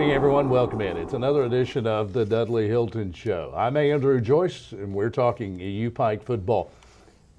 evening, everyone. Welcome in. It's another edition of the Dudley Hilton Show. I'm Andrew Joyce, and we're talking U-Pike football.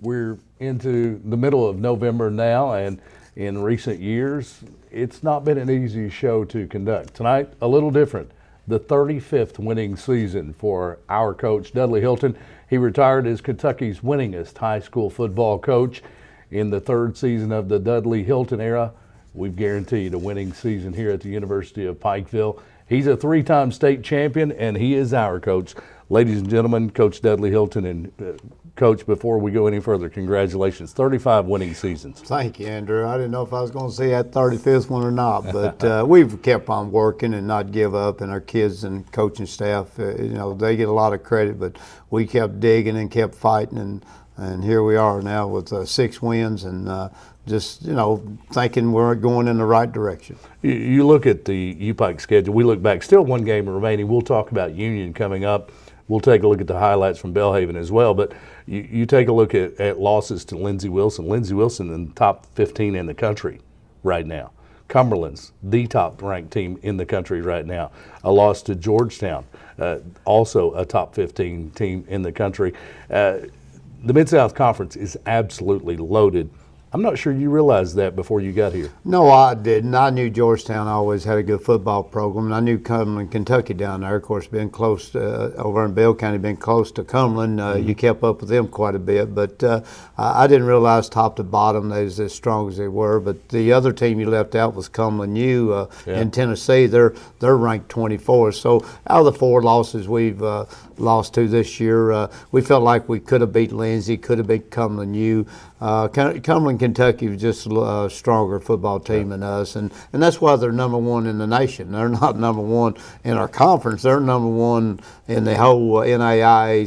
We're into the middle of November now, and in recent years, it's not been an easy show to conduct. Tonight, a little different. The 35th winning season for our coach, Dudley Hilton. He retired as Kentucky's winningest high school football coach. In the third season of the Dudley Hilton era, we've guaranteed a winning season here at the University of Pikeville. He's a three-time state champion, and he is our coach. Ladies and gentlemen, Coach Dudley Hilton. And Coach, before we go any further, congratulations. 35 winning seasons. Thank you, Andrew. I didn't know if I was going to see that 35th one or not, but we've kept on working and not give up, and our kids and coaching staff, they get a lot of credit, but we kept digging and kept fighting, and here we are now with 6 wins and thinking we're going in the right direction. You look at the U-Pike schedule. We look back, still one game remaining. We'll talk about Union coming up. We'll take a look at the highlights from Belhaven as well. But you take a look at losses to Lindsey Wilson. Lindsey Wilson in the top 15 in the country right now. Cumberland's the top-ranked team in the country right now. A loss to Georgetown, also a top 15 team in the country. The Mid-South Conference is absolutely loaded. I'm not sure you realized that before you got here. No, I didn't. I knew Georgetown always had a good football program, and I knew Cumberland, Kentucky down there. Of course, being close to, over in Bell County, being close to Cumberland, you kept up with them quite a bit. But I didn't realize top to bottom they was as strong as they were. But the other team you left out was Cumberland U in Tennessee. They're ranked 24th. So out of the 4 losses we've lost to this year, we felt like we could have beat Lindsey, could have beat Cumberland U. Cumberland, Kentucky was just a stronger football team than us, and that's why they're number 1 in the nation. They're not number 1 in our conference. They're number 1 in the whole NAIA.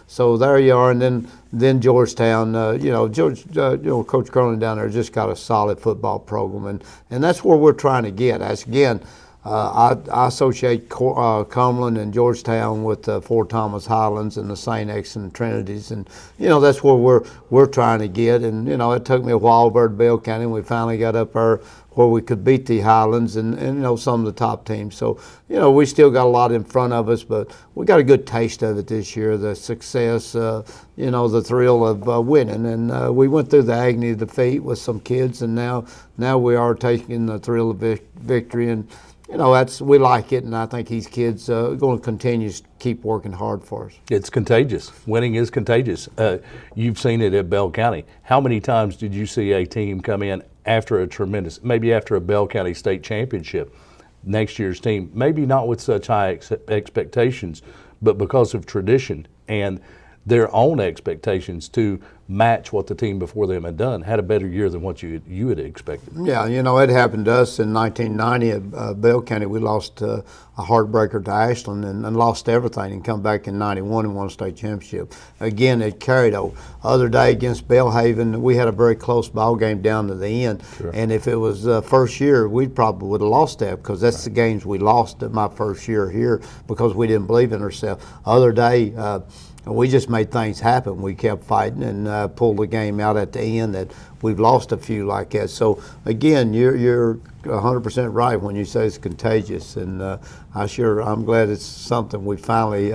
So there you are, and then Georgetown. Coach Curlin down there just got a solid football program, and that's where we're trying to get. As again. I associate Cumberland and Georgetown with Fort Thomas Highlands and the St. X and Trinities, and that's where we're trying to get. And it took me a while over at Bell County, and we finally got up there where we could beat the Highlands and some of the top teams. So we still got a lot in front of us, but we got a good taste of it this year. The success, the thrill of winning, and we went through the agony of defeat with some kids, and now we are taking the thrill of victory. And we like it, and I think these kids are going to continue to keep working hard for us. It's contagious. Winning is contagious. You've seen it at Bell County. How many times did you see a team come in after maybe after a Bell County state championship, next year's team, maybe not with such high expectations, but because of tradition and their own expectations to match what the team before them had done, had a better year than what you had expected. Yeah, it happened to us in 1990 at Bell County. We lost a heartbreaker to Ashland and lost everything, and come back in 91 and won a state championship. Again, it carried over. Other day against Belhaven, we had a very close ball game down to the end. Sure. And if it was first year, we probably would have lost that, because that's the games we lost at my first year here because we didn't believe in ourselves. Other day, we just made things happen. We kept fighting and pulled the game out at the end. That we've lost a few like that. So again, you're 100% right when you say it's contagious, and I'm glad it's something we finally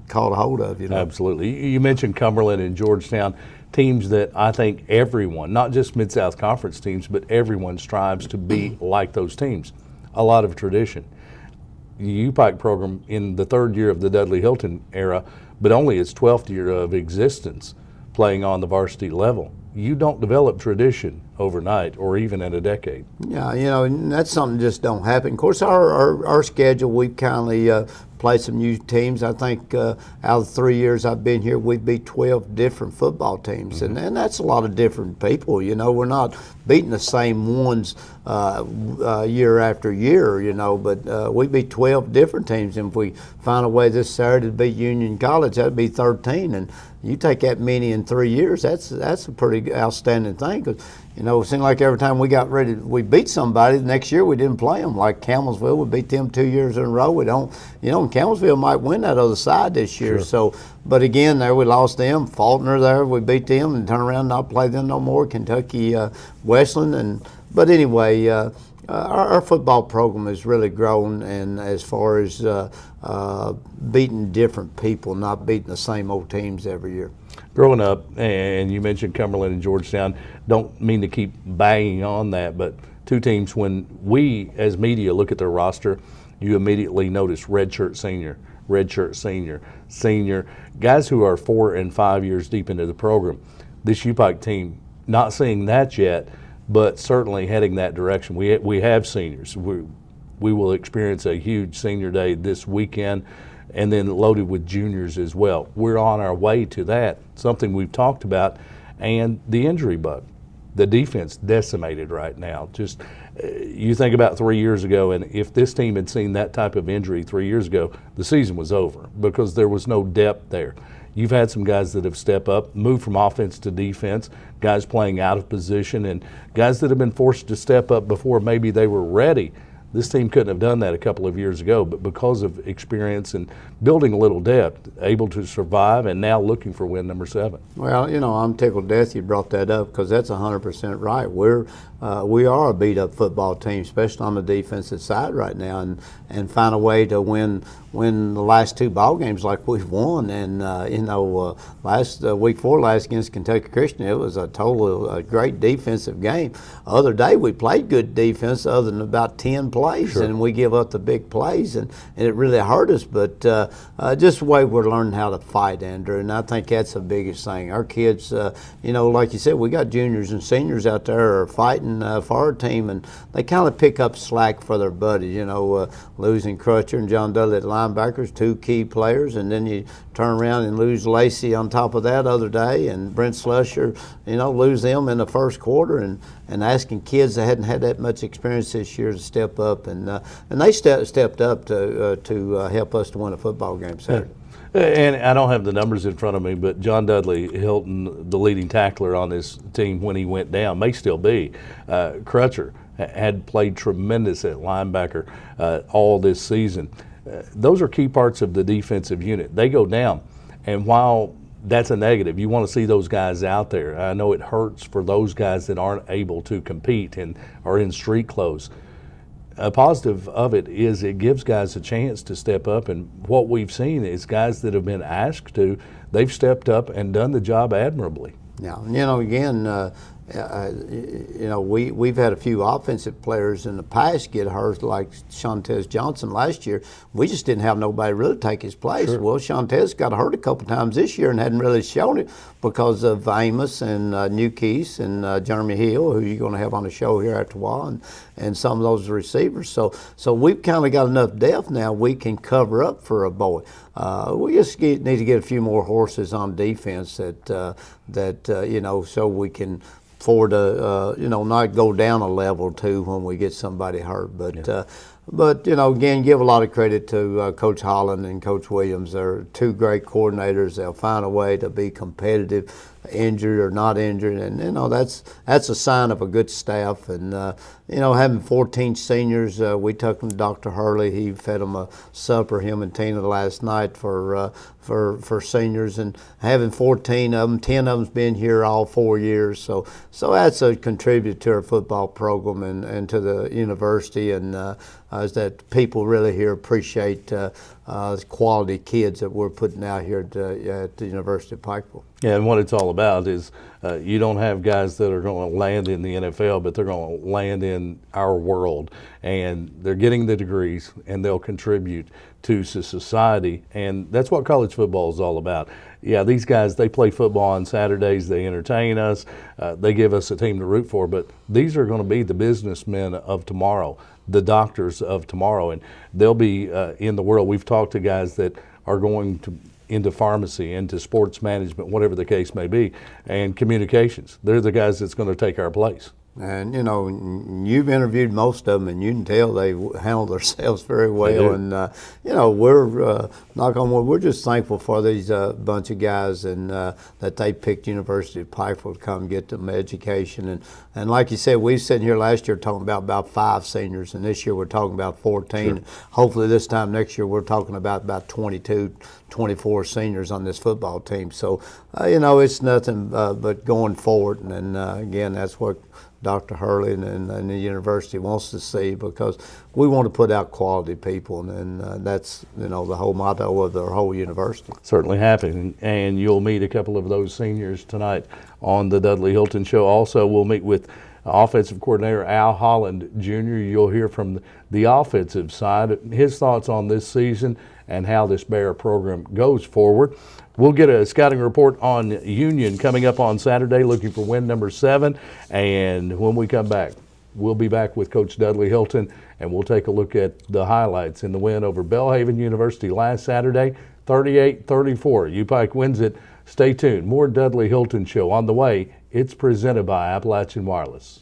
caught a hold of. Absolutely. You mentioned Cumberland and Georgetown, teams that I think everyone, not just Mid-South Conference teams, but everyone strives to be like those teams. A lot of tradition. The U-Pike program in the 3rd year of the Dudley Hilton era, but only its 12th year of existence playing on the varsity level. You don't develop tradition overnight or even in a decade. Yeah, and that's something just don't happen. Of course, our schedule, we've kindly played some new teams. I think out of the 3 years I've been here, we've beat 12 different football teams, and that's a lot of different people. We're not beating the same ones year after year, but we beat 12 different teams, and if we find a way this Saturday to beat Union College, that'd be 13, and you take that many in 3 years, that's a pretty outstanding thing, because it seemed like every time we beat somebody, the next year we didn't play them. Like Campbellsville, we beat them 2 years in a row. We don't, and Campbellsville might win that other side this year. Sure. So, but again, there we lost them. Faulkner there, we beat them and turn around and not play them no more. Kentucky, Westland, but anyway, Our football program has really grown, and as far as beating different people, not beating the same old teams every year. Growing up, and you mentioned Cumberland and Georgetown, don't mean to keep banging on that, but two teams, when we as media look at their roster, you immediately notice redshirt senior, senior, guys who are 4 and 5 years deep into the program. This U-Pike team, not seeing that yet, but certainly heading that direction. We have seniors. We will experience a huge senior day this weekend, and then loaded with juniors as well. We're on our way to that, something we've talked about, and the injury bug. The defense decimated right now. Just you think about 3 years ago, and if this team had seen that type of injury 3 years ago, the season was over because there was no depth there. You've had some guys that have stepped up, moved from offense to defense, guys playing out of position, and guys that have been forced to step up before maybe they were ready. This team couldn't have done that a couple of years ago, but because of experience and building a little depth, able to survive, and now looking for win number 7. Well, I'm tickled to death you brought that up, because that's 100% right. We are a beat-up football team, especially on the defensive side right now, and find a way to win the last 2 ball games like we've won. And last week 4 last against Kentucky Christian, it was a great defensive game. Other day we played good defense, other than about 10 plays, Sure. and we give up the big plays, and it really hurt us. But just the way we're learning how to fight, Andrew, and I think that's the biggest thing. Our kids, like you said, we got juniors and seniors out there are fighting for our team, and they kind of pick up slack for their buddies. Losing Crutcher and John Dudley at linebackers, 2 key players, and then you turn around and lose Lacey on top of that other day, and Brent Slusher, lose them in the first quarter, and asking kids that hadn't had that much experience this year to step up, and they stepped up to help us to win a football game Saturday. And I don't have the numbers in front of me, but John Dudley, Hilton, the leading tackler on this team when he went down, may still be. Crutcher had played tremendous at linebacker all this season. Those are key parts of the defensive unit. They go down, and while that's a negative, you want to see those guys out there. I know it hurts for those guys that aren't able to compete and are in street clothes. A positive of it is it gives guys a chance to step up, and what we've seen is guys that have been asked to, they've stepped up and done the job admirably. Now, again, we've had a few offensive players in the past get hurt, like Shantez Johnson last year. We just didn't have nobody really take his place. Sure. Well, Shantez got hurt a couple times this year and hadn't really shown it because of Amos and New Keys and Jeremy Hill, who you're going to have on the show here after a while, and some of those receivers. So we've kind of got enough depth now we can cover up for a boy. We just need to get a few more horses on defense so we can afford to, not go down a level too when we get somebody hurt. But again, give a lot of credit to Coach Holland and Coach Williams. They're 2 great coordinators. They'll find a way to be competitive, injured or not injured, and that's a sign of a good staff. And having 14 seniors, we took them to Dr. Hurley. He fed them a supper, him and Tina, last night for seniors, and having 14 of them, 10 of them's been here all 4 years. So that's a contributor to our football program and to the university, and is that people really here appreciate quality kids that we're putting out here at the University of Pikeville. Yeah, and what it's all about is you don't have guys that are going to land in the NFL, but they're going to land in our world, and they're getting the degrees, and they'll contribute to society, and that's what college football is all about. Yeah, these guys, they play football on Saturdays, they entertain us, they give us a team to root for, but these are going to be the businessmen of tomorrow, the doctors of tomorrow, and they'll be in the world. We've talked to guys that are going into pharmacy, into sports management, whatever the case may be, and communications. They're the guys that's going to take our place. And you've interviewed most of them, and you can tell they handle themselves very well. And we're knock on wood, we're just thankful for these bunch of guys, and that they picked University of Pikeville to come get them education. And like you said, we were sitting here last year talking about 5 seniors, and this year we're talking about 14. Sure. Hopefully this time next year we're talking about 22, 24 seniors on this football team. So it's nothing but going forward, and again, that's what Dr. Hurley and the university wants to see, because we want to put out quality people, and that's the whole motto of the whole university. Certainly happy, and you'll meet a couple of those seniors tonight on the Dudley Hilton Show. Also, we'll meet with offensive coordinator Al Holland Jr. You'll hear from the offensive side, his thoughts on this season and how this Bear program goes forward. We'll get a scouting report on Union coming up on Saturday, looking for win number 7. And when we come back, we'll be back with Coach Dudley Hilton, and we'll take a look at the highlights in the win over Belhaven University last Saturday, 38-34. U-Pike wins it. Stay tuned. More Dudley Hilton Show on the way. It's presented by Appalachian Wireless.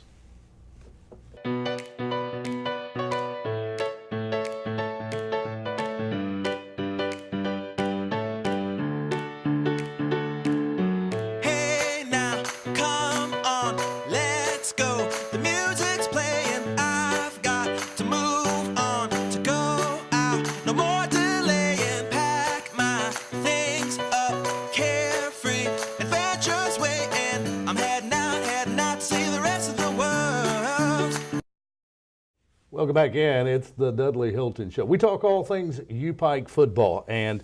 Welcome back in. It's the Dudley Hilton Show. We talk all things U-Pike football, and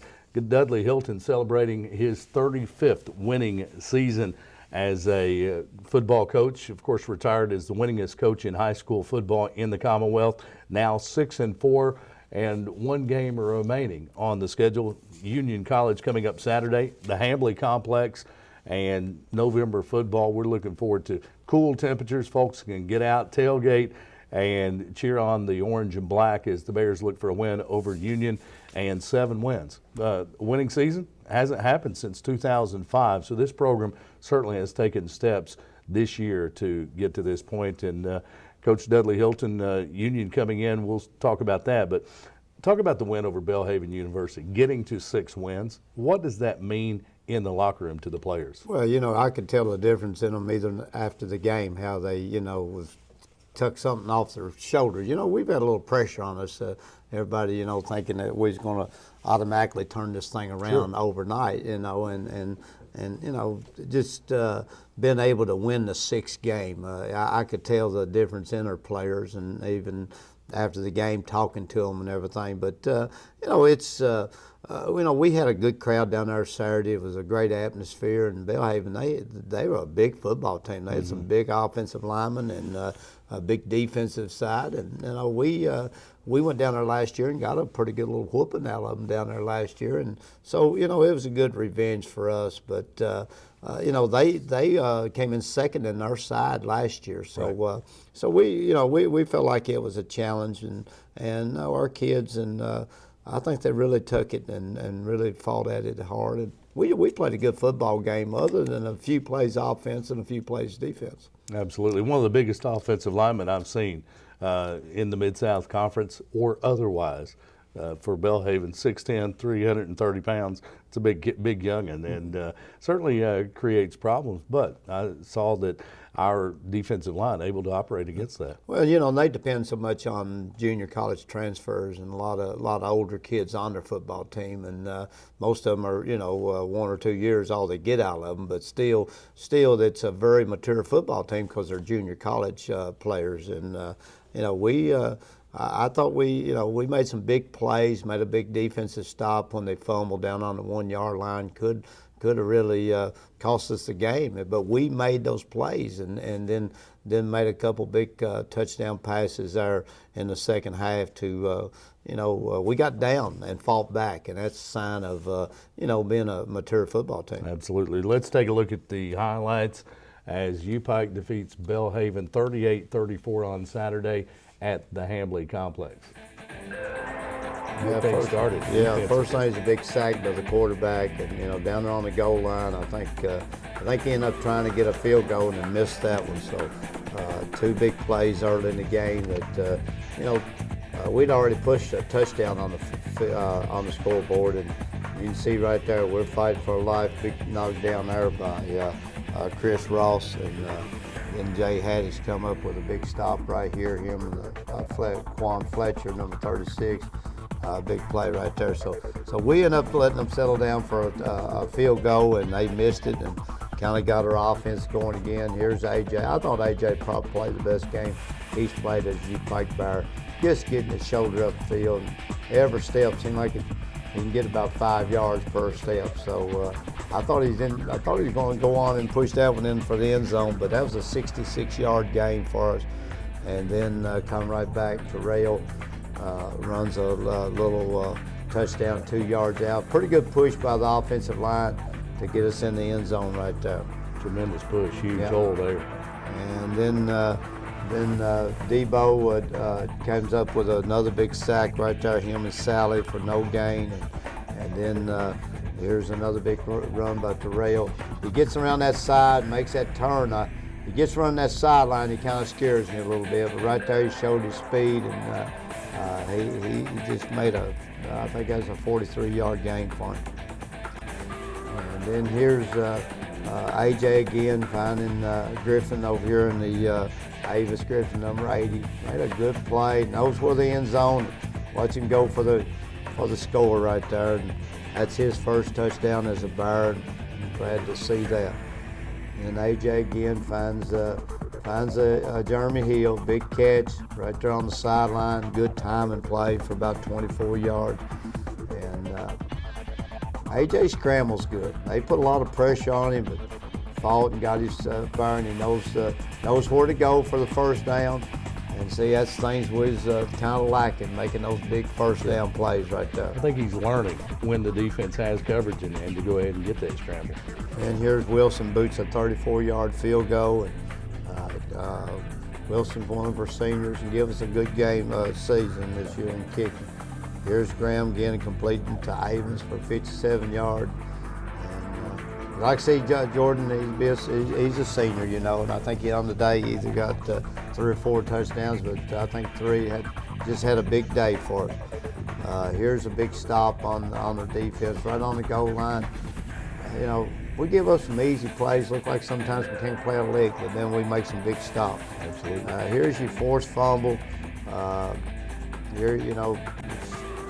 Dudley Hilton celebrating his 35th winning season as a football coach. Of course, retired as the winningest coach in high school football in the Commonwealth. Now 6-4, and one game remaining on the schedule. Union College coming up Saturday, the Hambly Complex, and November football. We're looking forward to cool temperatures. Folks can get out, tailgate, and cheer on the orange and black as the Bears look for a win over Union, and 7 wins. Winning season hasn't happened since 2005, so this program certainly has taken steps this year to get to this point. And Coach Dudley Hilton, Union coming in, we'll talk about that, but talk about the win over Belhaven University, getting to 6 wins. What does that mean in the locker room to the players? Well, I could tell the difference in them either after the game, how they, took something off their shoulders. We've had a little pressure on us. Everybody, thinking that we're going to automatically turn this thing around overnight, and just being able to win the 6th game. I could tell the difference in our players, and even after the game talking to them and everything. But, it's, we had a good crowd down there Saturday. It was a great atmosphere, and Belhaven, they were a big football team. They had some big offensive linemen and a big defensive side, and we went down there last year and got a pretty good little whooping out of them down there last year, and so it was a good revenge for us. But they came in second in our side last year, so right. So we felt like it was a challenge, and our kids, and I think they really took it and really fought at it hard. And we played a good football game, other than a few plays offense and a few plays defense. Absolutely. One of the biggest offensive linemen I've seen in the Mid-South Conference or otherwise for Belhaven, 6'10", 330 pounds. It's a big youngin', and certainly creates problems. But I saw that our defensive line able to operate against that. Well, they depend so much on junior college transfers and a lot of older kids on their football team, and most of them are 1 or 2 years all they get out of them. But still, it's a very mature football team because they're junior college players, and I thought we made some big plays, made a big defensive stop when they fumbled down on the 1-yard line. Could have really cost us the game, but we made those plays, and then made a couple big touchdown passes there in the second half to we got down and fought back, and that's a sign of being a mature football team. Absolutely. Let's take a look at the highlights as U-Pike defeats Belhaven 38-34 on Saturday at the Hambly Complex. First thing is a big sack by the quarterback, and down there on the goal line, I think he ended up trying to get a field goal and missed that one. So 2 big plays early in the game that we'd already pushed a touchdown on the scoreboard, and you can see right there we're fighting for our life. Big knocked down there by Chris Ross, and Jay Haddix come up with a big stop right here. Him and Quan Fletcher, number 36. Big play right there. So we ended up letting them settle down for a field goal, and they missed it and kind of got our offense going again. Here's AJ. I thought AJ probably played the best game he's played as a Pike Bear. Just getting his shoulder up the field. Every step seemed like he can get about 5 yards per step. So I thought he was going to go on and push that one in for the end zone, but that was a 66-yard gain for us. And then come right back to Rail, runs a little touchdown 2 yards out. Pretty good push by the offensive line to get us in the end zone right there. Tremendous push, huge hole there. And then Debo comes up with another big sack right there, him and Sally for no gain. And then here's another big run by Terrell. He gets around that side, makes that turn. He gets running that sideline, he kind of scares me a little bit, but right there he showed his speed, and he just made I think that was a 43-yard gain for him. And then here's AJ again, finding Griffin over here in the Avis Griffin, number 80. Made a good play, knows where the end zone. Watch him go for the score right there. And that's his first touchdown as a Bear. I'm glad to see that. And AJ again finds Jeremy Hill, big catch right there on the sideline. Good time and play for about 24 yards. And AJ scrambles good. They put a lot of pressure on him, but fought and got his burn. He knows where to go for the first down. And see, that's things we was kind of lacking, making those big first down plays right there. I think he's learning when the defense has coverage and to go ahead and get that scramble. And here's Wilson boots a 34-yard field goal. And Wilson's one of our seniors and give us a good game season this year in kicking. Here's Graham again completing to Avens for 57 yards. And like I see Jordan, he's a senior, you know, and I think on the day he either got 3 or 4 touchdowns, but I think 3 just had a big day for it. Here's a big stop on the defense right on the goal line. You know, we give up some easy plays. Look like sometimes we can't play a lick, but then we make some big stops. Absolutely. Here's your forced fumble. Here, you know,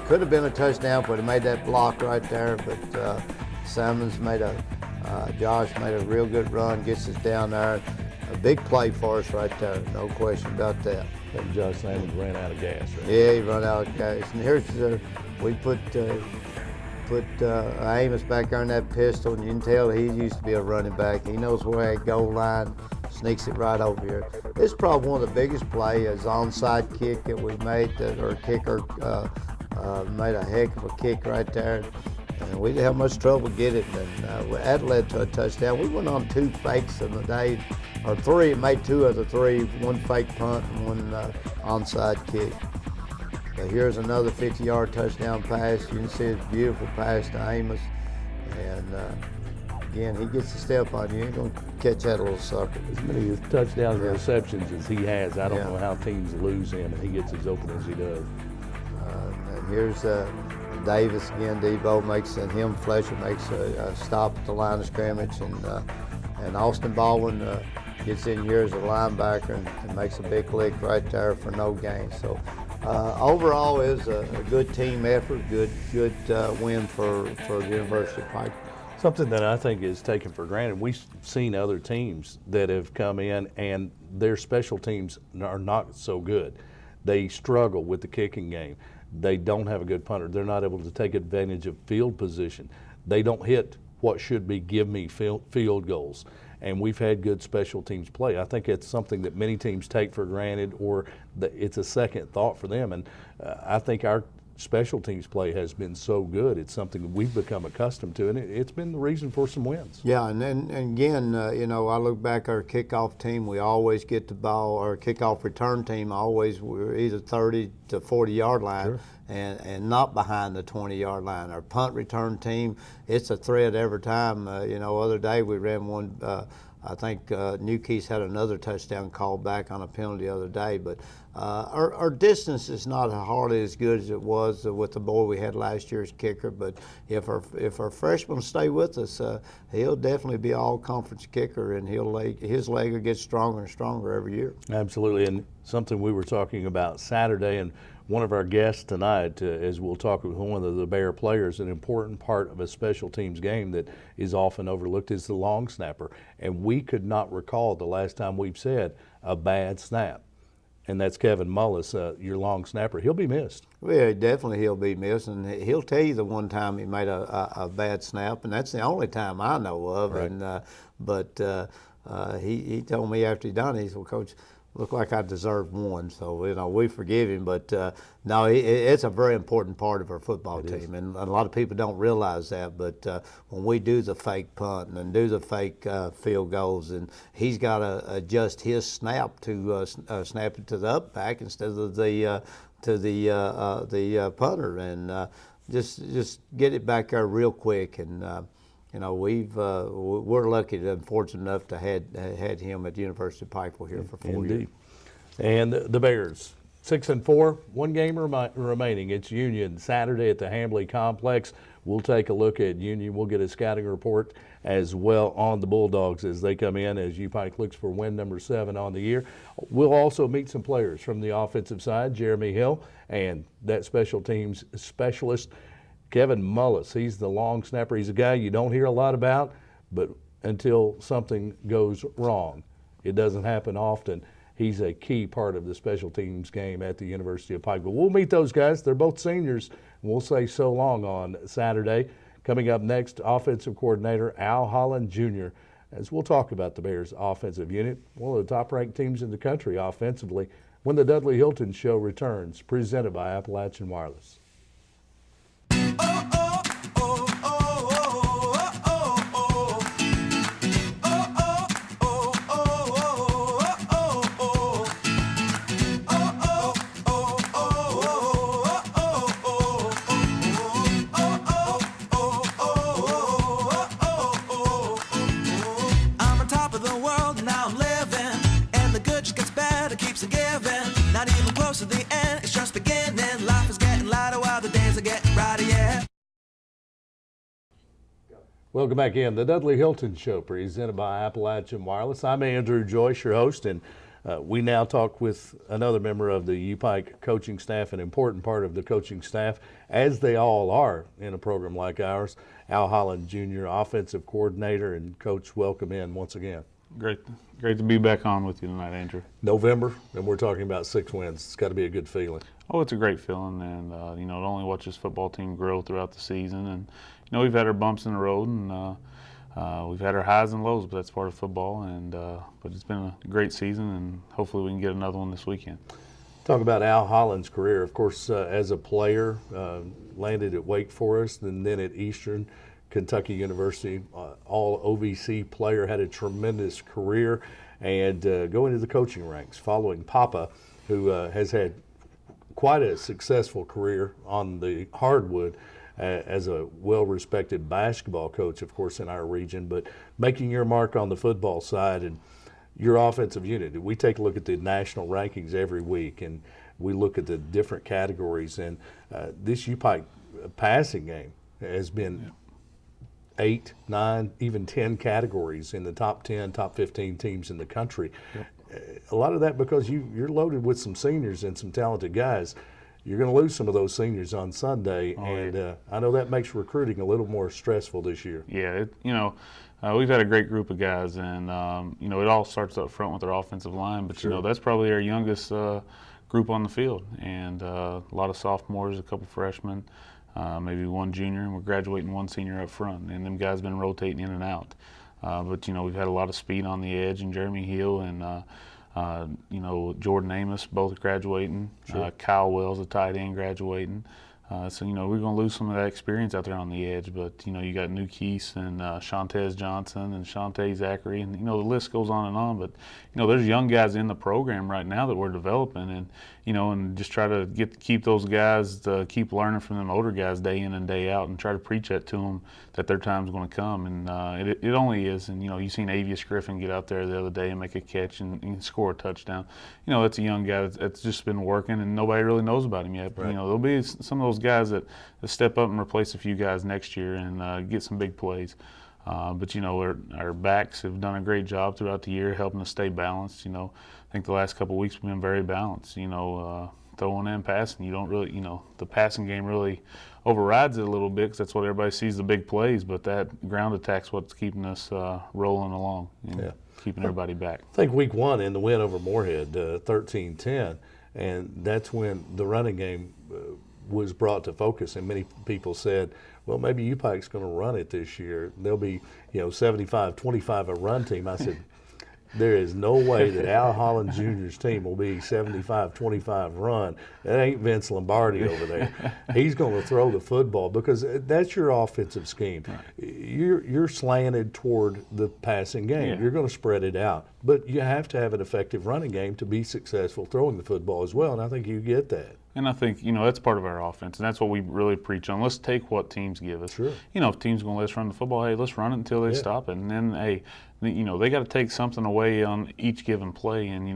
could have been a touchdown, but it made that block right there. But Simmons Josh made a real good run, gets us down there. A big play for us right there, no question about that. And Josh Simmons ran out of gas. Right? Yeah, he ran out of gas. And here's we put Amos back there in that pistol, and you can tell he used to be a running back. He knows where that goal line, sneaks it right over here. This is probably one of the biggest plays, is onside kick that we made, that our kicker made a heck of a kick right there. And we didn't have much trouble getting it, and that led to a touchdown. We went on 2 fakes in the day, or 3, made 2 of the 3, 1 fake punt and 1 onside kick. But here's another 50-yard touchdown pass. You can see it's a beautiful pass to Amos. And again, he gets a step on you. You ain't going to catch that little sucker. As many touchdowns and receptions as he has, I don't know how teams lose him, and he gets as open as he does. And here's Davis again. Debo makes, and him, Fletcher makes a stop at the line of scrimmage. And Austin Baldwin gets in here as a linebacker and makes a big lick right there for no gain. So overall, it was a good team effort, good win for the University of Pike. Something that I think is taken for granted. We've seen other teams that have come in and their special teams are not so good. They struggle with the kicking game. They don't have a good punter. They're not able to take advantage of field position. They don't hit what should be give me field goals. And we've had good special teams play. I think it's something that many teams take for granted, or it's a second thought for them. And I think our special teams play has been so good. It's something that we've become accustomed to, and it's been the reason for some wins. Yeah, and again, you know, I look back our kickoff team, we always get the ball. Our kickoff return team, we're either 30 to 40-yard line. Sure. And not behind the 20-yard line. Our punt return team, it's a threat every time. You know, other day we ran one, I think Newkeys had another touchdown called back on a penalty the other day. But our distance is not hardly as good as it was with the boy we had last year's kicker. But if our freshmen stay with us, he'll definitely be an all-conference kicker, and his leg will get stronger and stronger every year. Absolutely, and something we were talking about Saturday, and one of our guests tonight, as we'll talk with one of the Bear players, an important part of a special teams game that is often overlooked is the long snapper. And we could not recall the last time we've said a bad snap. And that's Kevin Mullis, your long snapper. He'll be missed. Well, definitely he'll be missed, and he'll tell you the one time he made a bad snap, and that's the only time I know of. Right. And but he told me after he done it, he said, "Well, Coach, looked like I deserved one." So we forgive him, but no, it's a very important part of our football team, and a lot of people don't realize that. But when we do the fake punt and do the fake field goals, and he's got to adjust his snap to snap it to the up back instead of the punter, and just get it back there real quick. And we're lucky and fortunate enough to had him at the University of Pikeville here for 4 years. And the Bears, 6-4, one game remaining. It's Union Saturday at the Hambly Complex. We'll take a look at Union. We'll get a scouting report as well on the Bulldogs as they come in, as U-Pike looks for win number 7 on the year. We'll also meet some players from the offensive side, Jeremy Hill, and that special teams specialist, Kevin Mullis. He's the long snapper. He's a guy you don't hear a lot about, but until something goes wrong, it doesn't happen often. He's a key part of the special teams game at the University of Pikeville. We'll meet those guys. They're both seniors. We'll say so long on Saturday. Coming up next, offensive coordinator Al Holland Jr., as we'll talk about the Bears' offensive unit, one of the top-ranked teams in the country offensively, when the Dudley Hilton Show returns, presented by Appalachian Wireless. Welcome back in. The Dudley Hilton Show, presented by Appalachian Wireless. I'm Andrew Joyce, your host, and we now talk with another member of the U-Pike coaching staff, an important part of the coaching staff, as they all are in a program like ours. Al Holland Jr., offensive coordinator, and Coach, welcome in once again. Great to be back on with you tonight, Andrew. November, and we're talking about 6 wins. It's got to be a good feeling. Oh, it's a great feeling, and to only watch this football team grow throughout the season. And we've had our bumps in the road, and we've had our highs and lows, but that's part of football. And but it's been a great season, and hopefully we can get another one this weekend. Talk about Al Holland's career. Of course, as a player, landed at Wake Forest and then at Eastern Kentucky University, all OVC player, had a tremendous career, and go into the coaching ranks following Papa, who has had quite a successful career on the hardwood as a well-respected basketball coach, of course, in our region, but making your mark on the football side and your offensive unit. We take a look at the national rankings every week, and we look at the different categories, and this U-Pike passing game has been 8, 9, even 10 categories in the top 10, top 15 teams in the country. Yep. A lot of that because you're loaded with some seniors and some talented guys. You're going to lose some of those seniors on Sunday, I know that makes recruiting a little more stressful this year. Yeah, we've had a great group of guys, and it all starts up front with our offensive line, but Sure. That's probably our youngest group on the field, and a lot of sophomores, a couple freshmen, maybe one junior, and we're graduating one senior up front, and them guys been rotating in and out. But we've had a lot of speed on the edge, and Jeremy Hill and Jordan Amos both graduating. Sure. Kyle Wells, a tight end, graduating. So we're going to lose some of that experience out there on the edge. But you got New Keese and Shantez Johnson and Shante Zachary, and the list goes on and on. But there's young guys in the program right now that we're developing, and and just try to keep those guys to keep learning from them older guys day in and day out, and try to preach that to them that their time's going to come, and it only is. And you seen Avius Griffin get out there the other day and make a catch and score a touchdown. That's a young guy that's just been working, and nobody really knows about him yet. But Right. there'll be some of those guys that step up and replace a few guys next year and get some big plays. But our backs have done a great job throughout the year helping us stay balanced. I think the last couple of weeks we've been very balanced. throwing and passing. You don't really, the passing game really overrides it a little bit because that's what everybody sees, the big plays. But that ground attack's what's keeping us rolling along and keeping everybody back. I think week one in the win over Moorhead, 13-10, and that's when the running game was brought to focus, and many people said, well, maybe UPike's going to run it this year. They'll be, 75-25 a run team. I said, there is no way that Al Holland Jr.'s team will be 75-25 run. That ain't Vince Lombardi over there. He's going to throw the football because that's your offensive scheme. Right. You're slanted toward the passing game. Yeah. You're going to spread it out. But you have to have an effective running game to be successful throwing the football as well, and I think you get that. And I think, that's part of our offense, and that's what we really preach on. Let's take what teams give us. Sure. If teams going to let us run the football, hey, let's run it until they stop it. And then, hey, they got to take something away on each given play. And,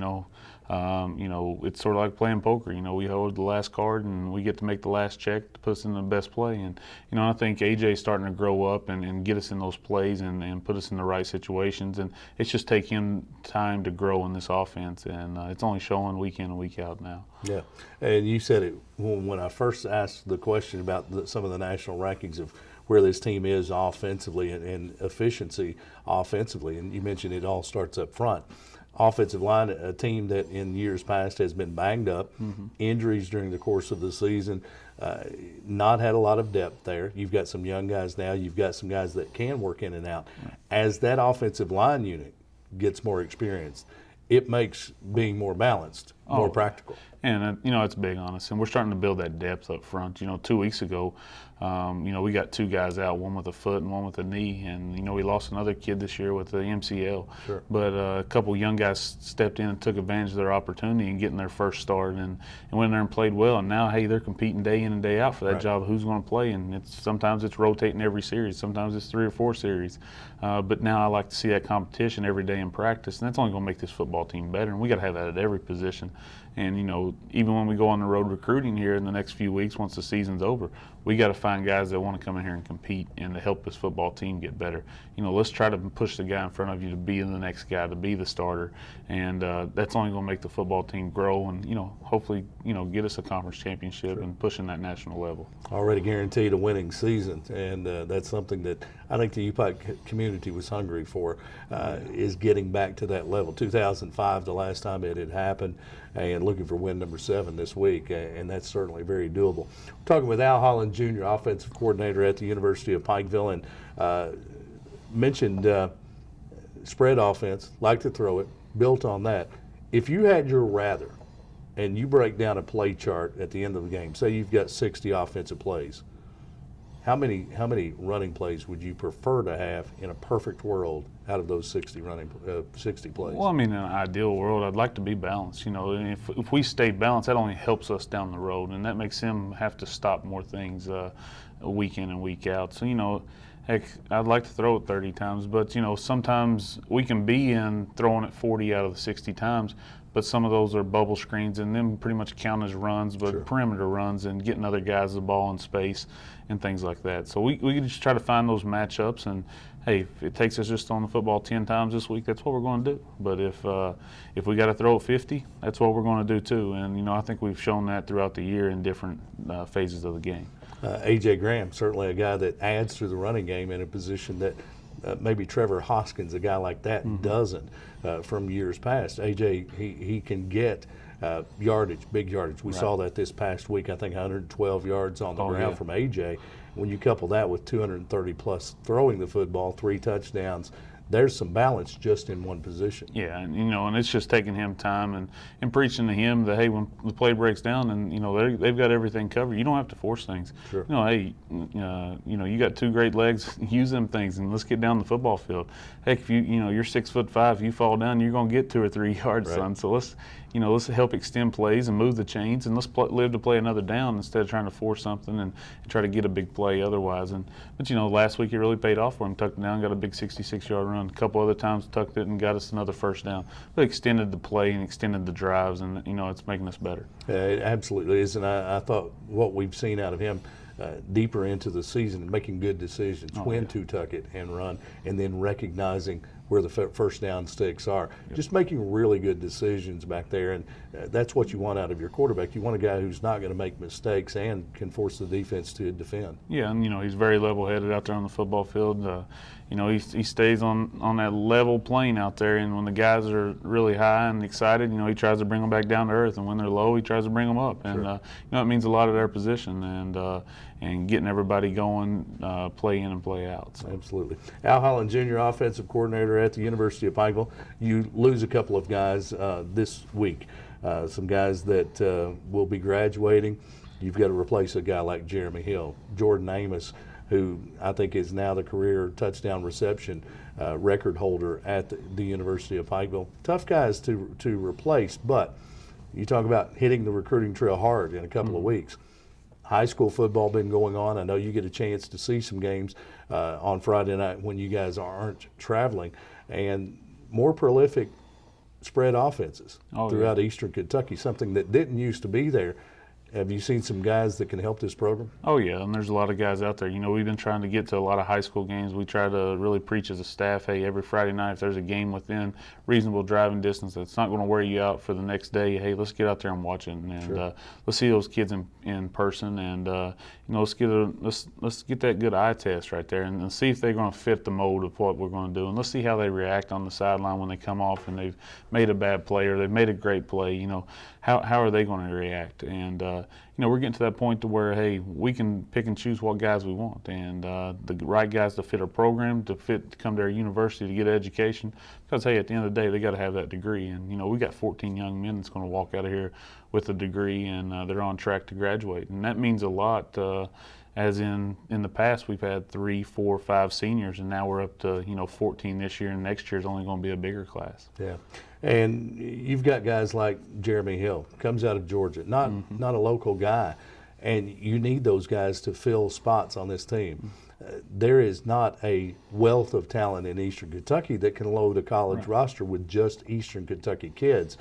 it's sort of like playing poker. We hold the last card, and we get to make the last check to put us in the best play. And, I think AJ's starting to grow up and get us in those plays and put us in the right situations. And it's just taking him time to grow in this offense. And it's only showing week in and week out now. Yeah, and you said it when I first asked the question about some of the national rankings of where this team is offensively and efficiency offensively, and you mentioned it all starts up front. Offensive line, a team that in years past has been banged up, injuries during the course of the season, not had a lot of depth there. You've got some young guys now. You've got some guys that can work in and out. As that offensive line unit gets more experienced, it makes being more balanced, more practical. And, it's big on us. And we're starting to build that depth up front. 2 weeks ago, we got two guys out, one with a foot and one with a knee. And, we lost another kid this year with the MCL. Sure. But a couple young guys stepped in and took advantage of their opportunity and getting their first start and went in there and played well. And now, hey, they're competing day in and day out for that job of who's going to play. And sometimes it's rotating every series. Sometimes it's 3 or 4 series. But now I like to see that competition every day in practice. And that's only going to make this football team better. And we got to have that at every position. And, even when we go on the road recruiting here in the next few weeks, once the season's over, we got to find guys that want to come in here and compete and to help this football team get better. Let's try to push the guy in front of you to be the next guy, to be the starter. And that's only going to make the football team grow and, hopefully, get us a conference championship and pushing that national level. Already guaranteed a winning season, and that's something that I think the UPike community was hungry for, is getting back to that level. 2005, the last time it had happened, and looking for win number 7 this week, and that's certainly very doable. We're talking with Al Holland Jr., offensive coordinator at the University of Pikeville, and mentioned spread offense, like to throw it, built on that. If you had your rather, and you break down a play chart at the end of the game, say you've got 60 offensive plays, how many running plays would you prefer to have in a perfect world out of those 60 plays? Well, in an ideal world, I'd like to be balanced. And if we stay balanced, that only helps us down the road, and that makes them have to stop more things week in and week out. So, heck, I'd like to throw it 30 times, but, sometimes we can be in throwing it 40 out of the 60 times, but some of those are bubble screens, and them pretty much count as runs, but perimeter runs and getting other guys the ball in space and things like that. So we can just try to find those matchups, and hey, if it takes us just on the football 10 times this week, that's what we're going to do. But if we got to throw it 50, that's what we're going to do too. And I think we've shown that throughout the year in different phases of the game. A.J. Graham, certainly a guy that adds to the running game in a position that maybe Trevor Hoskins, a guy like that, doesn't from years past. A.J., he can get yardage, big yardage. We saw that this past week, I think 112 yards on the ground from A.J. When you couple that with 230 plus throwing the football, 3 touchdowns, there's some balance just in one position. Yeah, and and it's just taking him time and preaching to him that, hey, when the play breaks down and they've got everything covered, you don't have to force things. Sure. Hey, you got 2 great legs, use them things, and let's get down the football field. Heck, if you're 6'5", you fall down, you're gonna get 2 or 3 yards, son. So let's help extend plays and move the chains, and let's live to play another down instead of trying to force something and try to get a big play otherwise. But last week it really paid off for him. Tucked it down, got a big 66-yard run. A couple other times tucked it and got us another first down. But extended the play and extended the drives, and it's making us better. It absolutely is, and I thought what we've seen out of him deeper into the season, making good decisions, when to tuck it and run, and then recognizing where the first down sticks are. Just making really good decisions back there, and that's what you want out of your quarterback. You want a guy who's not going to make mistakes and can force the defense to defend. Yeah, and he's very level-headed out there on the football field. He stays on that level plane out there, and when the guys are really high and excited, he tries to bring them back down to earth, and when they're low, he tries to bring them up. And it means a lot of their position and getting everybody going, play in and play out. So. Absolutely. Al Holland, Jr., offensive coordinator at the University of Pikeville. You lose a couple of guys this week, some guys that will be graduating. You've got to replace a guy like Jeremy Hill. Jordan Amos, who I think is now the career touchdown reception record holder at the University of Pikeville. Tough guys to replace, but you talk about hitting the recruiting trail hard in a couple of weeks. High school football been going on. I know you get a chance to see some games on Friday night when you guys aren't traveling, and more prolific spread offenses throughout Eastern Kentucky, something that didn't used to be there. Have you seen some guys that can help this program? Oh, yeah, and there's a lot of guys out there. We've been trying to get to a lot of high school games. We try to really preach as a staff, hey, every Friday night if there's a game within reasonable driving distance that's not going to wear you out for the next day, hey, let's get out there and watch it. And let's see those kids in person, and let's get that good eye test right there and see if they're going to fit the mold of what we're going to do. And let's see how they react on the sideline when they come off and they've made a bad play or they've made a great play. How are they going to react? And we're getting to that point to where, hey, we can pick and choose what guys we want, and the right guys to fit our program, to come to our university to get education. Because, hey, at the end of the day, they got to have that degree. And, we got 14 young men that's going to walk out of here with a degree, and they're on track to graduate. And that means a lot. As in the past, we've had 3, 4, 5 seniors, and now we're up to 14 this year, and next year is only going to be a bigger class. Yeah, and you've got guys like Jeremy Hill, comes out of Georgia, not a local guy, and you need those guys to fill spots on this team. There is not a wealth of talent in Eastern Kentucky that can load a college roster with just Eastern Kentucky kids,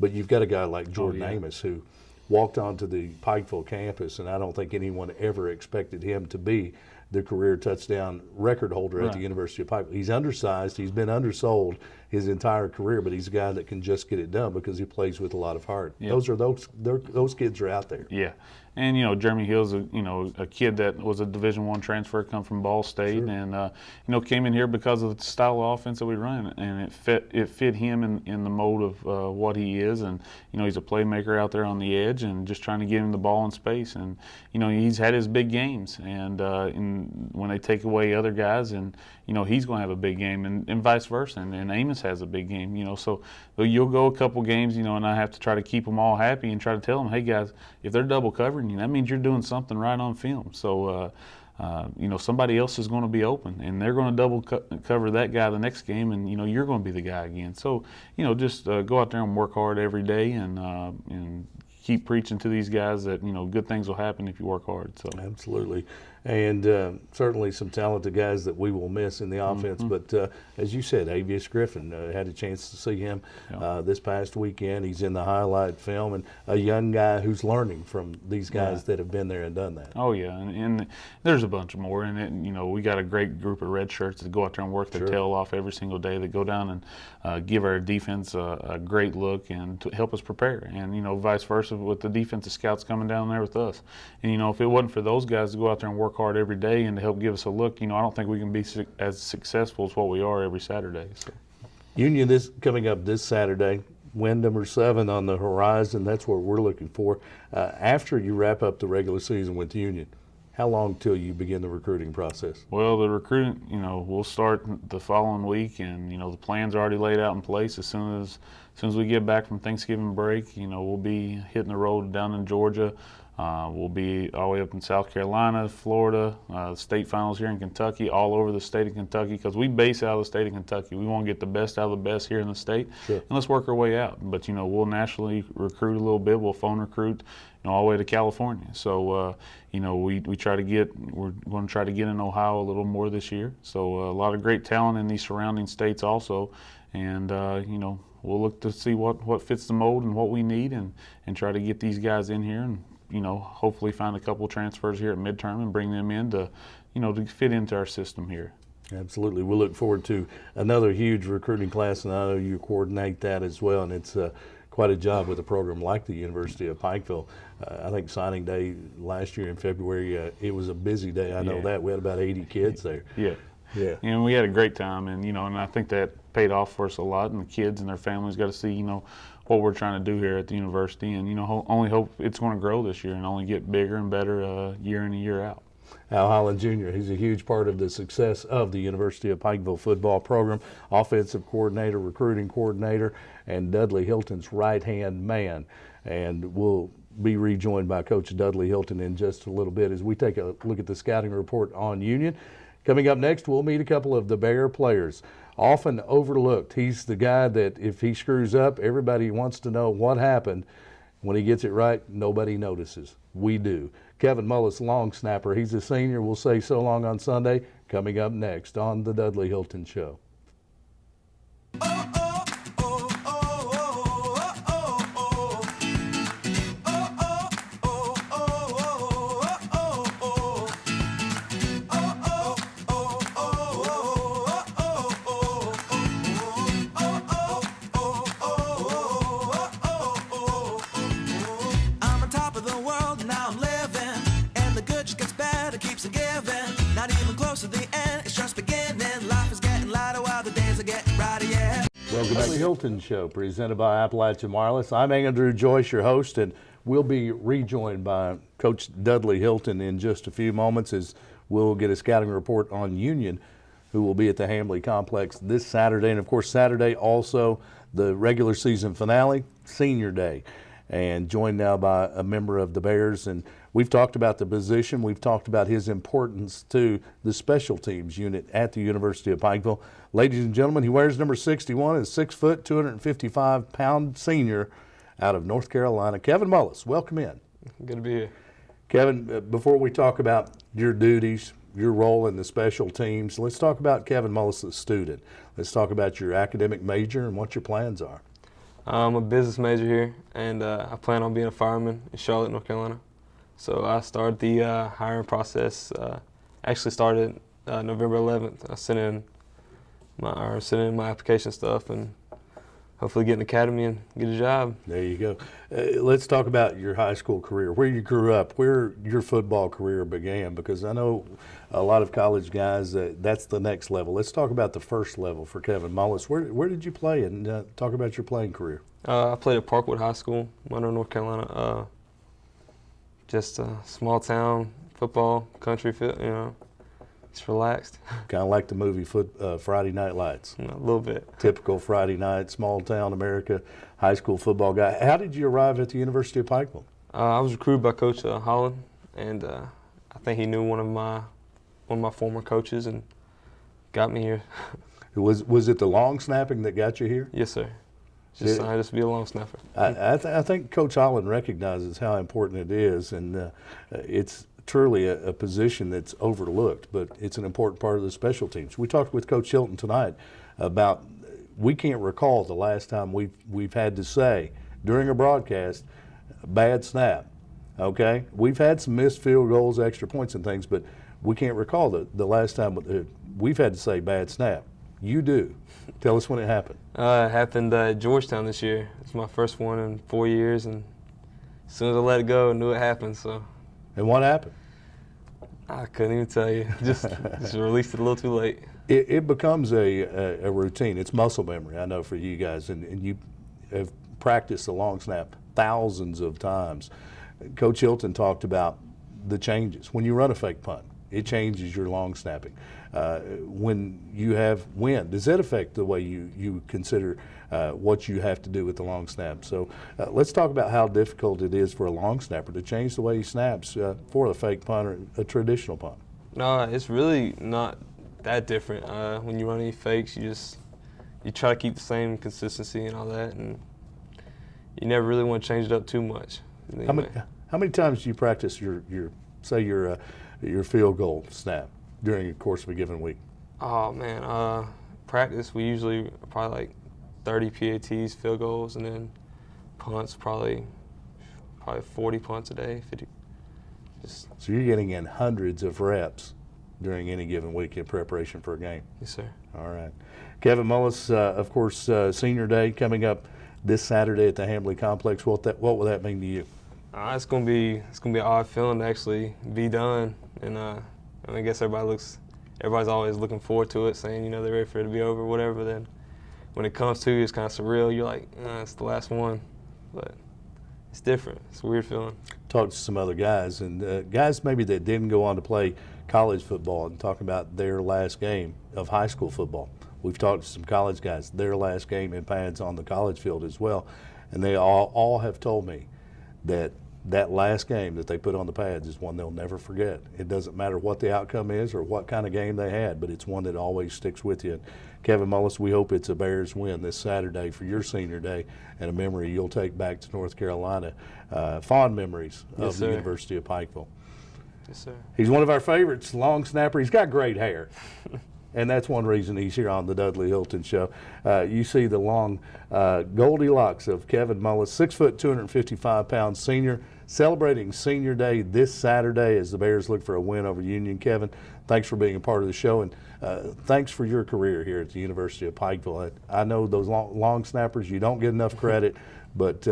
but you've got a guy like Jordan Amos who walked onto the Pikeville campus, and I don't think anyone ever expected him to be the career touchdown record holder at the University of Pikeville. He's undersized. He's been undersold his entire career, but he's a guy that can just get it done because he plays with a lot of heart. Yep. Those kids are out there. Yeah. And, Jeremy Hill's a kid that was a Division I transfer, come from Ball State, and, came in here because of the style of offense that we run, and it fit him in the mold of what he is. And, he's a playmaker out there on the edge and just trying to get him the ball in space. And, he's had his big games, and when they take away other guys, and, he's going to have a big game, and vice versa. And Amos has a big game, so you'll go a couple games, and I have to try to keep them all happy and try to tell them, hey, guys, if they're double covering you, that means you're doing something right on film. So, somebody else is going to be open, and they're going to double cover that guy the next game, and, you're going to be the guy again. So, just go out there and work hard every day and keep preaching to these guys that, good things will happen if you work hard. So Absolutely. And certainly some talented guys that we will miss in the offense. But as you said, Avius Griffin, had a chance to see him this past weekend. He's in the highlight film, and a young guy who's learning from these guys that have been there and done that. Oh, yeah, and there's a bunch more. And, we got a great group of red shirts that go out there and work their tail off every single day. That go down and give our defense a great look and to help us prepare. And, vice versa with the defensive scouts coming down there with us. And, if it wasn't for those guys to go out there and work hard every day and to help give us a look, I don't think we can be as successful as what we are every Saturday. So. Union coming up this Saturday, win number 7 on the horizon. That's what we're looking for. After you wrap up the regular season with Union, how long till you begin the recruiting process? Well, the recruiting, we'll start the following week, and the plans are already laid out in place. As soon as we get back from Thanksgiving break, we'll be hitting the road down in Georgia. We'll be all the way up in South Carolina, Florida, state finals here in Kentucky, all over the state of Kentucky, because we base out of the state of Kentucky. We want to get the best out of the best here in the state, and let's work our way out. But, we'll nationally recruit a little bit. We'll phone recruit, all the way to California. So, we're going to try to get in Ohio a little more this year. So a lot of great talent in these surrounding states also. And, we'll look to see what fits the mold and what we need and try to get these guys in here and, hopefully find a couple transfers here at midterm and bring them in to fit into our system here. Absolutely. We look forward to another huge recruiting class, and I know you coordinate that as well, and it's quite a job with a program like the University of Pikeville. I think signing day last year in February, it was a busy day. I know that. We had about 80 kids there. Yeah. Yeah. And we had a great time, and and I think that paid off for us a lot, and the kids and their families got to see what we're trying to do here at the university, and only hope it's going to grow this year and only get bigger and better year in and year out. Al Holland Jr., he's a huge part of the success of the University of Pikeville football program, offensive coordinator, recruiting coordinator, and Dudley Hilton's right-hand man. And we'll be rejoined by Coach Dudley Hilton in just a little bit as we take a look at the scouting report on Union. Coming up next, we'll meet a couple of the Bear players. Often overlooked. He's the guy that if he screws up, everybody wants to know what happened. When he gets it right, nobody notices. We do. Kevin Mullis, long snapper. He's a senior. We'll say so long on Sunday. Coming up next on the Dudley Hilton Show. Welcome back to the Hilton Show, presented by Appalachian Wireless. I'm Andrew Joyce, your host, and we'll be rejoined by Coach Dudley Hilton in just a few moments as we'll get a scouting report on Union, who will be at the Hamley Complex this Saturday. And, of course, Saturday also the regular season finale, Senior Day, and joined now by a member of the Bears. And we've talked about the position. We've talked about his importance to the special teams unit at the University of Pikeville. Ladies and gentlemen, he wears number 61, is 6 foot, 255-pound senior out of North Carolina. Kevin Mullis, welcome in. Good to be here. Kevin, before we talk about your duties, your role in the special teams, let's talk about Kevin Mullis, the student. Let's talk about your academic major and what your plans are. I'm a business major here, and I plan on being a fireman in Charlotte, North Carolina. So I started the hiring process. Actually started November 11th. I sent in my application stuff and hopefully get an academy and get a job. There you go. Let's talk about your high school career, where you grew up, where your football career began, because I know a lot of college guys, that's the next level. Let's talk about the first level for Kevin Mullis. Where did you play, and talk about your playing career? I played at Parkwood High School, Monroe, North Carolina. Just a small town football, country, just relaxed. Kind of like the movie Friday Night Lights. A little bit. Typical Friday night, small town America, high school football guy. How did you arrive at the University of Pikeville? I was recruited by Coach Holland, and I think he knew one of my former coaches and got me here. Was it the long snapping that got you here? Yes, sir. Just signed us to be a long snapper. I think Coach Holland recognizes how important it is, and it's truly a position that's overlooked, but it's an important part of the special teams. We talked with Coach Hilton tonight about we can't recall the last time we've had to say during a broadcast, bad snap. Okay, we've had some missed field goals, extra points, and things, but we can't recall the last time we've had to say bad snap. You do. Tell us when it happened. It happened at Georgetown this year. It's my first one in 4 years, and as soon as I let it go, I knew it happened. So. And what happened? I couldn't even tell you. Just released it a little too late. It becomes a routine. It's muscle memory, I know, for you guys, and you have practiced the long snap thousands of times. Coach Hilton talked about the changes. When you run a fake punt, it changes your long snapping. When you have wind, does that affect the way you consider what you have to do with the long snap? So let's talk about how difficult it is for a long snapper to change the way he snaps for a fake punt or a traditional punt. No, it's really not that different. When you run any fakes, you try to keep the same consistency and all that, and you never really want to change it up too much. Anyway. How many times do you practice your field goal snap during the course of a given week? Oh man, practice we usually probably like 30 PATs, field goals, and then punts probably 40 punts a day, 50. So you're getting in hundreds of reps during any given week in preparation for a game. Yes, sir. All right. Kevin Mullis, of course, Senior Day coming up this Saturday at the Hambly Complex. What will that mean to you? It's gonna be an odd feeling to actually be done, and I guess everybody's always looking forward to it, saying they're ready for it to be over, whatever. But then when it comes to you, it's kind of surreal. You're like, it's the last one, but it's different. It's a weird feeling. Talked to some other guys, and guys maybe that didn't go on to play college football, and talking about their last game of high school football. We've talked to some college guys, their last game in pads on the college field as well, and they all have told me that last game that they put on the pads is one they'll never forget. It doesn't matter what the outcome is or what kind of game they had, but it's one that always sticks with you. And Kevin Mullis, we hope it's a Bears win this Saturday for your Senior Day and a memory you'll take back to North Carolina. Fond memories of the University of Pikeville. Yes, sir. He's one of our favorites, long snapper. He's got great hair. And that's one reason he's here on the Dudley Hilton Show. You see the long Goldilocks of Kevin Mullis, 6 foot, 255 pounds senior, celebrating Senior Day this Saturday as the Bears look for a win over Union. Kevin, thanks for being a part of the show, and thanks for your career here at the University of Pikeville. I know those long snappers, you don't get enough credit, but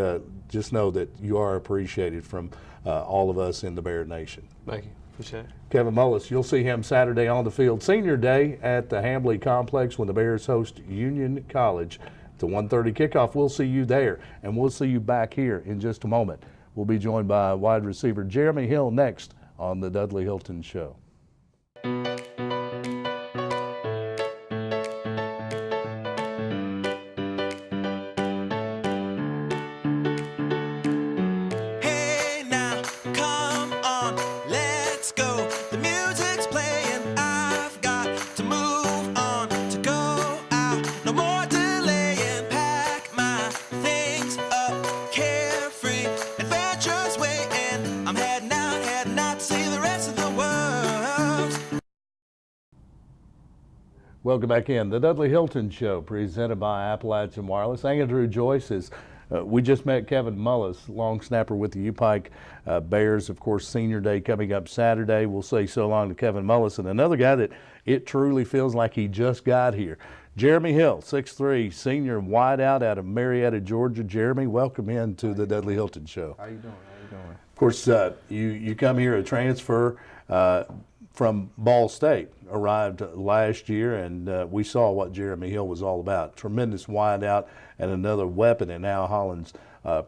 just know that you are appreciated from all of us in the Bear Nation. Thank you. Appreciate it. Kevin Mullis, you'll see him Saturday on the field. Senior Day at the Hambly Complex when the Bears host Union College. It's a 1:30 kickoff. We'll see you there, and we'll see you back here in just a moment. We'll be joined by wide receiver Jeremy Hill next on the Dudley Hilton Show. Welcome back in. The Dudley Hilton Show, presented by Appalachian Wireless. Andrew Joyce is, we just met Kevin Mullis, long snapper with the U-Pike Bears. Of course, Senior Day coming up Saturday. We'll say so long to Kevin Mullis. And another guy that it truly feels like he just got here, Jeremy Hill, 6'3", senior wideout out of Marietta, Georgia. Jeremy, welcome in to the Dudley Hilton Show. How you doing? How you doing? Of course, you come here a transfer from Ball State, arrived last year, and we saw what Jeremy Hill was all about. Tremendous wideout and another weapon in Al Holland's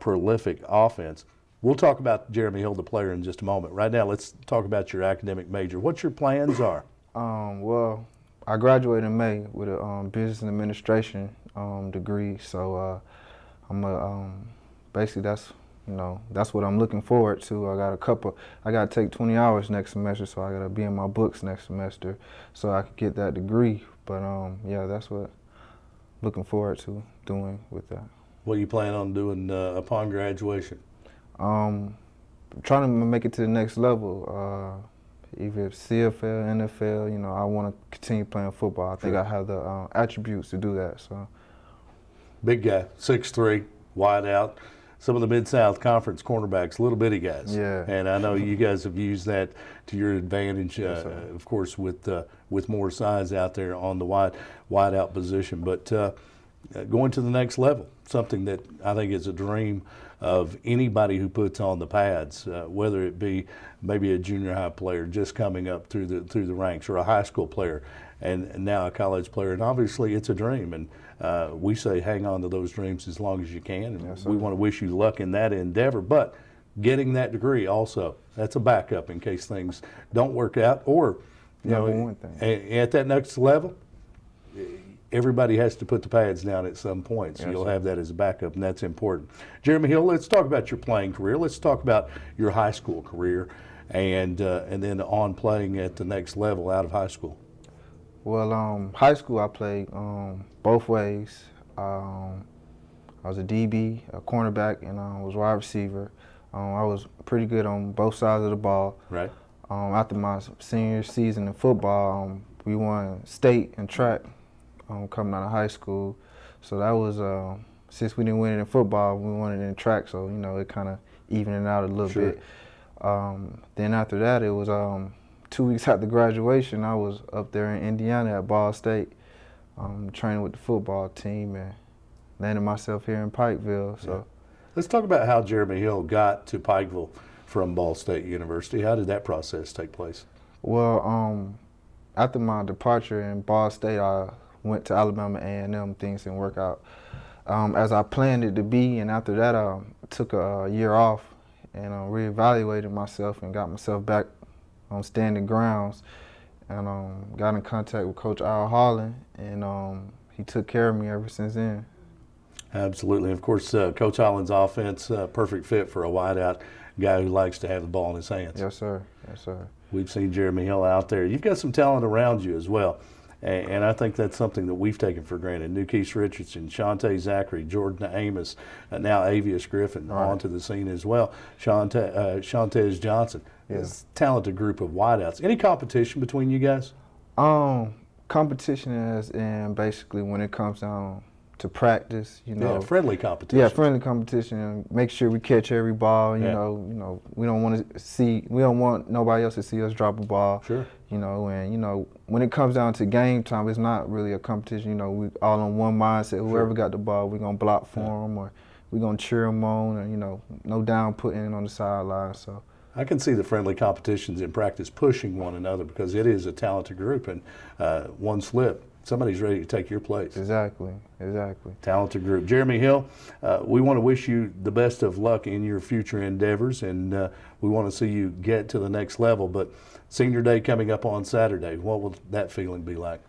prolific offense. We'll talk about Jeremy Hill, the player, in just a moment. Right now, let's talk about your academic major. What your plans are? Well, I graduated in May with a business and administration degree, so basically that's what I'm looking forward to. I got to take 20 hours next semester, so I got to be in my books next semester so I could get that degree. But yeah, that's what I'm looking forward to doing with that. What do you plan on doing upon graduation? Trying to make it to the next level, either CFL, NFL. I want to continue playing football. I think I have the attributes to do that. So, big guy, 6'3", wide out. Some of the Mid-South Conference cornerbacks, little bitty guys. Yeah. And I know you guys have used that to your advantage, yes, of course, with more size out there on the wide out position. But going to the next level, something that I think is a dream of anybody who puts on the pads, whether it be maybe a junior high player just coming up through the ranks, or a high school player, and now a college player. And obviously, it's a dream. And we say hang on to those dreams as long as you can. And yes, we want to wish you luck in that endeavor. But getting that degree also, that's a backup in case things don't work out. Or, at that next level, everybody has to put the pads down at some point. So you'll have that as a backup, and that's important. Jeremy Hill, let's talk about your playing career. Let's talk about your high school career and then on playing at the next level out of high school. Well, high school I played both ways. I was a DB, a cornerback, and I was wide receiver. I was pretty good on both sides of the ball. Right. After my senior season in football, we won state and track coming out of high school. So that was, since we didn't win it in football, we won it in track, so, it kind of evened it out a little bit. Then after that, it was 2 weeks after graduation, I was up there in Indiana at Ball State, training with the football team and landed myself here in Pikeville. So. Yeah. Let's talk about how Jeremy Hill got to Pikeville from Ball State University. How did that process take place? Well, after my departure in Ball State, I went to Alabama A&M. Things didn't work out as I planned it to be, and after that, I took a year off and reevaluated myself and got myself back on standing grounds, and got in contact with Coach Al Holland, and he took care of me ever since then. Absolutely. Of course, Coach Holland's offense, perfect fit for a wideout guy who likes to have the ball in his hands. Yes, sir. Yes, sir. We've seen Jeremy Hill out there. You've got some talent around you as well. And I think that's something that we've taken for granted. Nukees Richardson, Shante Zachary, Jordan Amos, now Avius Griffin onto the scene as well. Shantez Johnson. Yeah. It's a talented group of wideouts. Any competition between you guys? Competition is in basically when it comes down to practice, Yeah, friendly competition. Yeah, friendly competition. And make sure we catch every ball. You know, we don't want nobody else to see us drop a ball. Sure. And when it comes down to game time, it's not really a competition. We all on one mindset. Whoever got the ball, we're gonna block for them, or we're gonna cheer them on, and no down putting on the sideline. So. I can see the friendly competitions in practice pushing one another because it is a talented group, and one slip, somebody's ready to take your place. Exactly. Talented group. Jeremy Hill, we want to wish you the best of luck in your future endeavors, and we want to see you get to the next level. But Senior Day coming up on Saturday, what will that feeling be like?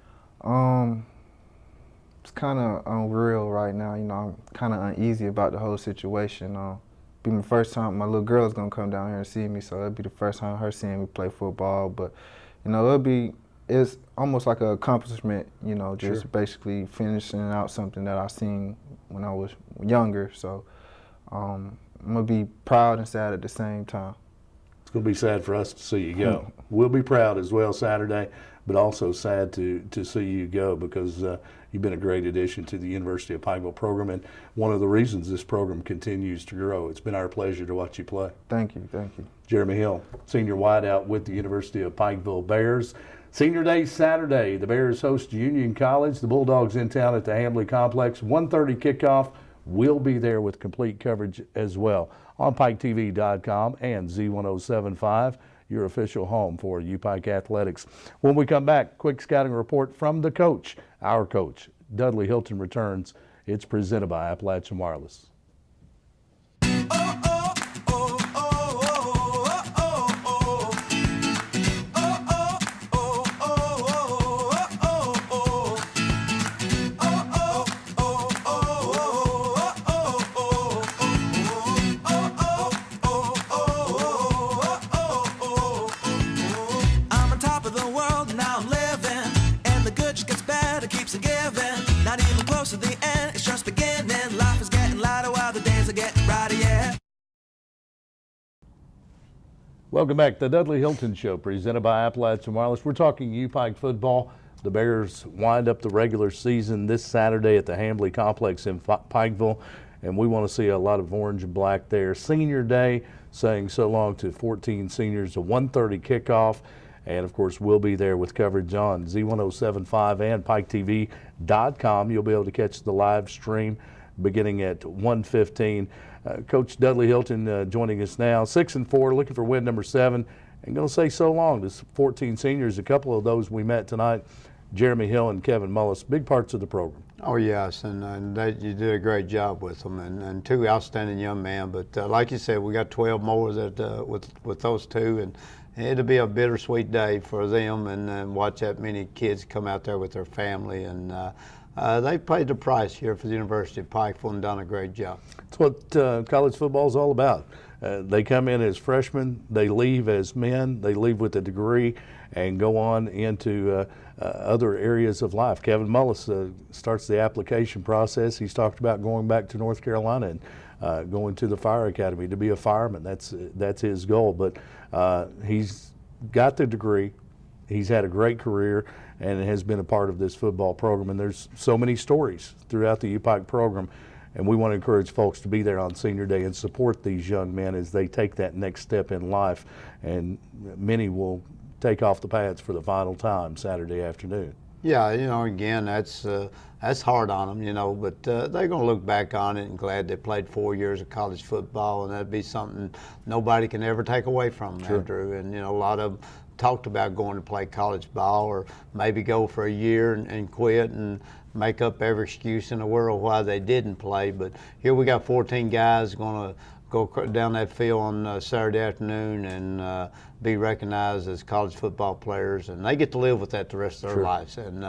It's kind of unreal right now. I'm kind of uneasy about the whole situation. Be my first time. My little girl is gonna come down here and see me, so it'll be the first time her seeing me play football. But it's almost like an accomplishment, just Sure. basically finishing out something that I seen when I was younger. So I'm gonna be proud and sad at the same time. It's going to be sad for us to see you go. We'll be proud as well Saturday, but also sad to see you go because you've been a great addition to the University of Pikeville program, and one of the reasons this program continues to grow. It's been our pleasure to watch you play. Thank you. Jeremy Hill, senior wideout with the University of Pikeville Bears. Senior Day Saturday, the Bears host Union College. The Bulldogs in town at the Hamley Complex. 1:30 kickoff. We'll be there with complete coverage as well on PikeTV.com and Z1075, your official home for UPike Athletics. When we come back, quick scouting report from the coach, our coach, Dudley Hilton returns. It's presented by Appalachian Wireless. Welcome back to the Dudley Hilton Show, presented by Appalachian Wireless. We're talking UPike football. The Bears wind up the regular season this Saturday at the Hamley Complex in Pikeville, and we want to see a lot of orange and black there. Senior Day, saying so long to 14 seniors, a 1:30 kickoff, and of course we'll be there with coverage on Z1075 and PikeTV.com. You'll be able to catch the live stream beginning at 1:15. Coach Dudley Hilton joining us now, 6-4, looking for win number 7, and going to say so long to 14 seniors. A couple of those we met tonight, Jeremy Hill and Kevin Mullis, big parts of the program. Oh yes, and you did a great job with them, and two outstanding young men. But like you said, we got 12 more that with those two, and it'll be a bittersweet day for them, and watch that many kids come out there with their family, and they paid the price here for the University of Pikeville and done a great job. That's what college football is all about. They come in as freshmen, they leave as men, they leave with a degree and go on into other areas of life. Kevin Mullis starts the application process. He's talked about going back to North Carolina and going to the fire academy to be a fireman. That's his goal. But he's got the degree. He's had a great career and has been a part of this football program. And there's so many stories throughout the UPike program. And we want to encourage folks to be there on Senior Day and support these young men as they take that next step in life. And many will take off the pads for the final time Saturday afternoon. Yeah, again, that's hard on them, but they're going to look back on it and glad they played 4 years of college football, and that'd be something nobody can ever take away from them, Andrew. And, a lot of them talked about going to play college ball or maybe go for a year and quit and make up every excuse in the world why they didn't play. But here we got 14 guys going to go down that field on Saturday afternoon and be recognized as college football players, and they get to live with that the rest of their lives. And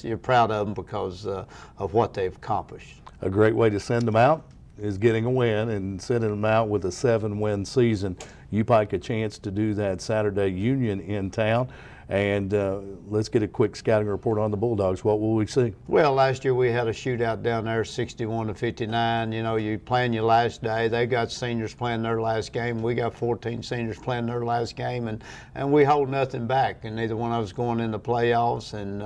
you're proud of them because of what they've accomplished. A great way to send them out is getting a win and sending them out with a 7-win season. UPike a chance to do that Saturday. Union in town. And let's get a quick scouting report on the Bulldogs. What will we see? Well, last year we had a shootout down there, 61-59. You playing your last day. They got seniors playing their last game. We got 14 seniors playing their last game, and we hold nothing back. And neither one of us going in the playoffs. And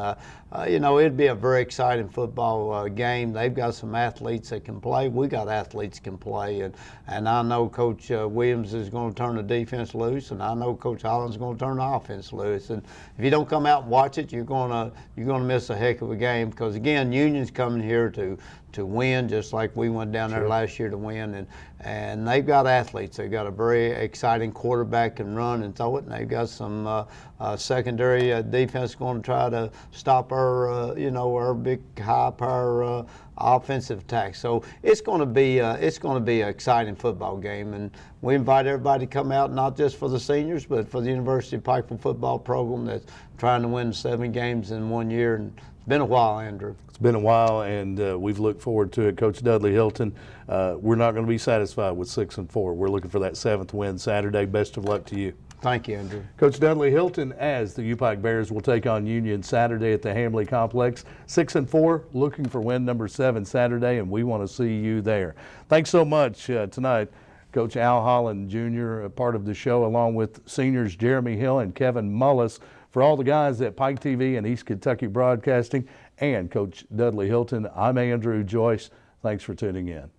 it'd be a very exciting football game. They've got some athletes that can play. We got athletes can play, and I know Coach Williams is going to turn the defense loose, and I know Coach Holland's going to turn the offense loose. And if you don't come out and watch it, you're gonna miss a heck of a game, because again, Union's coming here to win, just like we went down there last year to win, and they've got athletes. They've got a very exciting quarterback can run and throw it, and they've got some secondary defense going to try to stop our big high power offensive attack. So it's going to be an exciting football game, and we invite everybody to come out, not just for the seniors, but for the University of Pikeville football program that's trying to win 7 games in 1 year. And it's been a while, Andrew. It's been a while, and we've looked forward to it. Coach Dudley Hilton, we're not going to be satisfied with 6-4. We're looking for that 7th win Saturday. Best of luck to you. Thank you, Andrew. Coach Dudley Hilton, as the UPike Bears will take on Union Saturday at the Hamley Complex. 6-4, looking for win number 7 Saturday, and we want to see you there. Thanks so much tonight, Coach Al Holland Jr., a part of the show, along with seniors Jeremy Hill and Kevin Mullis. For all the guys at Pike TV and East Kentucky Broadcasting and Coach Dudley Hilton, I'm Andrew Joyce. Thanks for tuning in.